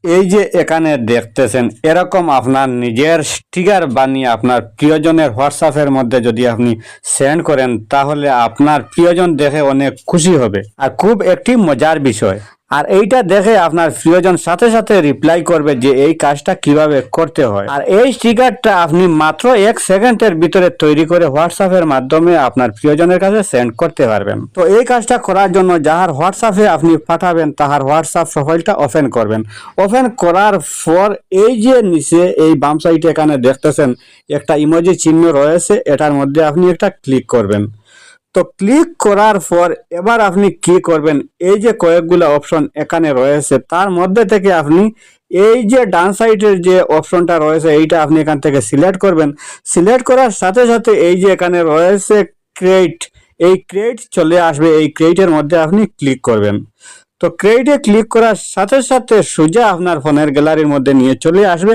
এই যে এখানে দেখতেছেন এরকম আপনার নিজের স্টিকার বানিয়ে আপনার প্রিয়জনের হোয়াটসঅ্যাপের মধ্যে যদি আপনি সেন্ড করেন তাহলে আপনার প্রিয়জন দেখে অনেক খুশি হবে আর খুব একটি মজার বিষয়। আর এইটা দেখে আপনার প্রিয়জন সাথে সাথে রিপ্লাই করবে যে এই কাজটা কিভাবে করতে হয়। আর এই স্টিকারটা আপনি মাত্র 1 সেকেন্ডের ভিতরে তৈরি করে হোয়াটসঅ্যাপের মাধ্যমে আপনার প্রিয়জনের কাছে সেন্ড করতে পারবেন। তো এই কাজটা করার জন্য যাহার হোয়াটসঅ্যাপে আপনি পাঠাবেন তাহার হোয়াটসঅ্যাপ প্রোফাইলটা ওপেন করবেন। ওপেন করার পর এই যে নিচে এই বাম সাইডে এখানে দেখতেছেন একটা ইমোজি চিহ্ন রয়েছে, এটার মধ্যে আপনি একটা ক্লিক করবেন। তো ক্লিক করার পর এবার আপনি কি করবেন, এই যে কয়েকগুলো অপশন এখানে রয়েছে তার মধ্যে থেকে আপনি এই যে ডান সাইডের যে অপশনটা রয়েছে এইটা আপনি এখান থেকে সিলেক্ট করবেন। সিলেক্ট করার সাথে সাথে এই যে এখানে রয়েছে ক্রিয়েট, এই ক্রিয়েট চলে আসবে, এই ক্রিয়েটের মধ্যে আপনি ক্লিক করবেন। তো ক্রিয়েটে ক্লিক করার সাথে সাথে সোজা আপনার ফোনের গ্যালারির মধ্যে নিয়ে চলে আসবে।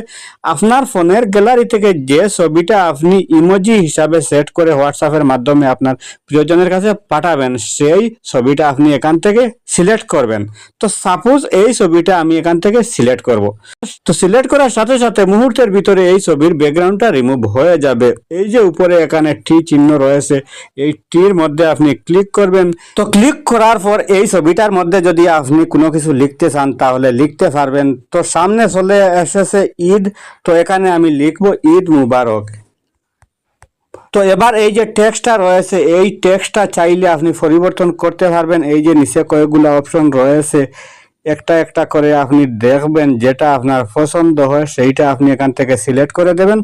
আপনার ফোনের গ্যালারি থেকে যে ছবিটা আপনি ইমোজি হিসাবে সেট করে হোয়াটসঅ্যাপের মাধ্যমে আপনার প্রিয়জনের কাছে পাঠাবেন সেই ছবিটা আপনি এখান থেকে সিলেক্ট করবেন। তো সাপোজ এই ছবিটা আমি এখান থেকে সিলেক্ট করব। তো সিলেক্ট করার সাথে সাথে মুহূর্তের ভিতরে এই ছবির ব্যাকগ্রাউন্ডটা রিমুভ হয়ে যাবে। এই যে উপরে এখানে টি চিহ্ন রয়েছে এই টির মধ্যে আপনি ক্লিক করবেন। তো ক্লিক করার পর এই ছবিটার মধ্যে যদি আপনি কোনো কিছু লিখতে চান তাহলে লিখতে পারবেন। তো সামনে চলে এসেছে ঈদ, তো এখানে আমি লিখবো ঈদ মুবারক। তো এবার এই যে টেক্সটটা রয়েছে এই টেক্সটটা চাইলে আপনি পরিবর্তন করতে পারবেন। এই যে নিচে কয়েকগুলো অপশন রয়েছে একটা একটা করে আপনি দেখবেন যেটা আপনার পছন্দ হয় সেইটা আপনি এখান থেকে সিলেক্ট করে দেবেন।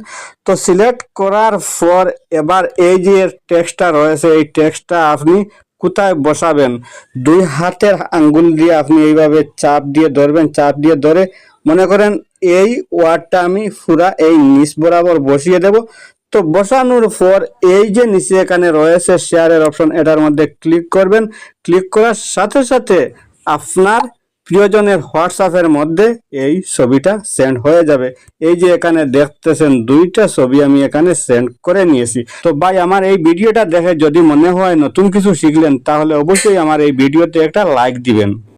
তো সিলেক্ট করার পর এবার এই যে টেক্সটটা রয়েছে এই টেক্সটটা আপনি কোথায় বসাবেন, 2 হাতের আঙ্গুল দিয়ে আপনি এইভাবে চাপ দিয়ে ধরবেন। চাপ দিয়ে ধরে মনে করেন এই ওয়ার্ডটা আমি পুরা এই নিচ বরাবর বসিয়ে দেব। তো বসানোর পর এই যে নিচে এখানে রয়েছে শেয়ারের অপশন এটার মধ্যে ক্লিক করবেন। ক্লিক করার সাথে সাথে আপনার প্রিয়জনের হোয়াটসঅ্যাপের মধ্যে এই ছবিটা সেন্ড হয়ে যাবে। এই যে এখানে দেখতেছেন 2টা ছবি আমি এখানে সেন্ড করে নিয়েছি। তো ভাই আমার এই ভিডিওটা দেখে যদি মনে হয় নতুন কিছু শিখলেন তাহলে অবশ্যই আমার এই ভিডিওতে একটা লাইক দিবেন।